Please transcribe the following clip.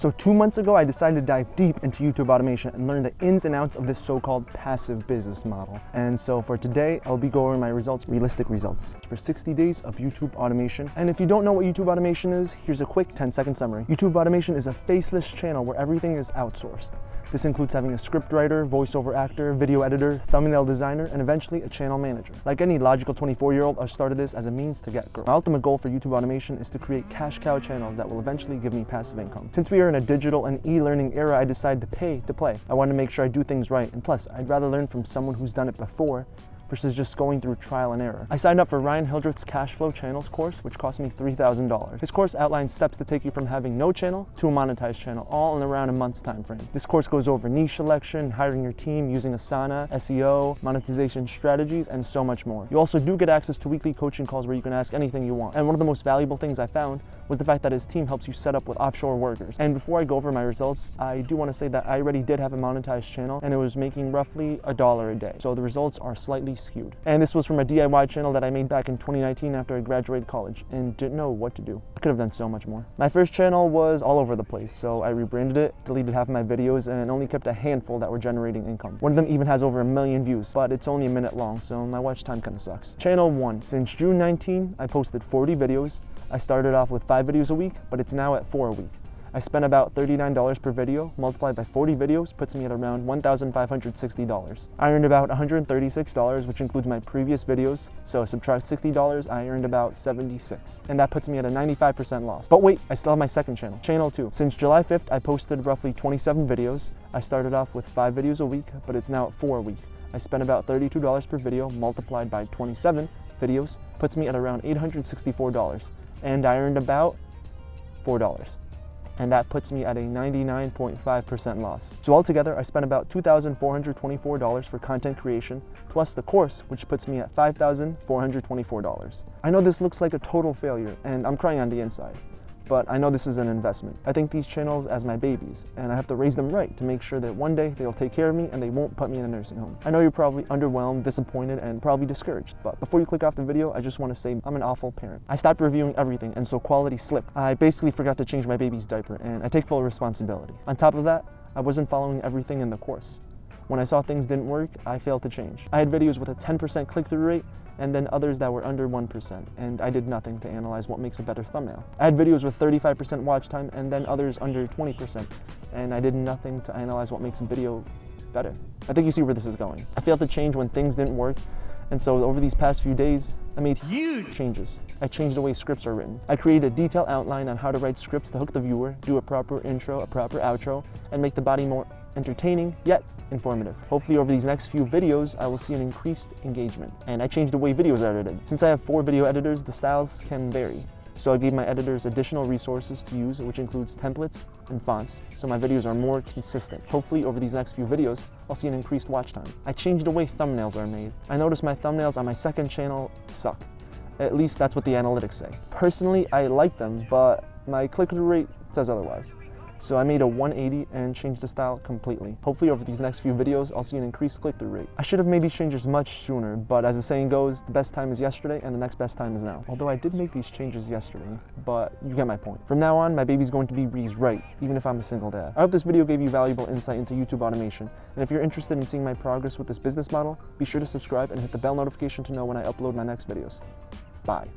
So 2 months ago, I decided to dive deep into YouTube automation and learn the ins and outs of this so-called passive business model. And so for today, I'll be going over my results, realistic results, for 60 days of YouTube automation. And if you don't know what YouTube automation is, here's a quick 10-second summary. YouTube automation is a faceless channel where everything is outsourced. This includes having a scriptwriter, voiceover actor, video editor, thumbnail designer, and eventually a channel manager. Like any logical 24-year-old, I started this as a means to get growth. My ultimate goal for YouTube automation is to create cash cow channels that will eventually give me passive income. Since we are in a digital and e-learning era, I decided to pay to play. I wanted to make sure I do things right, and plus, I'd rather learn from someone who's done it before versus just going through trial and error. I signed up for Ryan Hildreth's Cash Flow Channels course, which cost me $3,000. His course outlines steps to take you from having no channel to a monetized channel, all in around a month's time frame. This course goes over niche selection, hiring your team, using Asana, SEO, monetization strategies, and so much more. You also do get access to weekly coaching calls where you can ask anything you want. And one of the most valuable things I found was the fact that his team helps you set up with offshore workers. And before I go over my results, I do want to say that I already did have a monetized channel, and it was making roughly $1 a day. So the results are slightly skewed. And this was from a DIY channel that I made back in 2019 after I graduated college and didn't know what to do. I could have done so much more. My first channel was all over the place, so I rebranded it, deleted half of my videos, and only kept a handful that were generating income. One of them even has over 1 million views, but it's only a minute long, so my watch time kind of sucks. Channel 1. Since June 19, I posted 40 videos. I started off with 5 videos a week, but it's now at 4 a week. I spent about $39 per video, multiplied by 40 videos puts me at around $1,560. I earned about $136, which includes my previous videos, so subtract $60, I earned about $76. And that puts me at a 95% loss. But wait, I still have my second channel, Channel 2. Since July 5th, I posted roughly 27 videos. I started off with 5 videos a week, but it's now at 4 a week. I spent about $32 per video, multiplied by 27 videos, puts me at around $864. And I earned about $4. And that puts me at a 99.5% loss. So altogether, I spent about $2,424 for content creation, plus the course, which puts me at $5,424. I know this looks like a total failure, and I'm crying on the inside, but I know this is an investment. I think these channels as my babies, and I have to raise them right to make sure that one day they'll take care of me and they won't put me in a nursing home. I know you're probably underwhelmed, disappointed, and probably discouraged, but before you click off the video, I just want to say I'm an awful parent. I stopped reviewing everything, and so quality slipped. I basically forgot to change my baby's diaper, and I take full responsibility. On top of that, I wasn't following everything in the course. When I saw things didn't work, I failed to change. I had videos with a 10% click-through rate, and then others that were under 1%, and I did nothing to analyze what makes a better thumbnail. I had videos with 35% watch time, and then others under 20%, and I did nothing to analyze what makes a video better. I think you see where this is going. I failed to change when things didn't work, and so over these past few days, I made huge changes. I changed the way scripts are written. I created a detailed outline on how to write scripts to hook the viewer, do a proper intro, a proper outro, and make the body more entertaining, yet informative. Hopefully over these next few videos, I will see an increased engagement. And I changed the way videos are edited. Since I have 4 video editors, the styles can vary. So I gave my editors additional resources to use, which includes templates and fonts, so my videos are more consistent. Hopefully over these next few videos, I'll see an increased watch time. I changed the way thumbnails are made. I noticed my thumbnails on my second channel suck. At least that's what the analytics say. Personally, I like them, but my click-through rate says otherwise. So I made a 180 and changed the style completely. Hopefully over these next few videos, I'll see an increased click-through rate. I should have maybe changed this much sooner, but as the saying goes, the best time is yesterday and the next best time is now. Although I did make these changes yesterday, but you get my point. From now on, my baby's going to be raised right, even if I'm a single dad. I hope this video gave you valuable insight into YouTube automation. And if you're interested in seeing my progress with this business model, be sure to subscribe and hit the bell notification to know when I upload my next videos. Bye.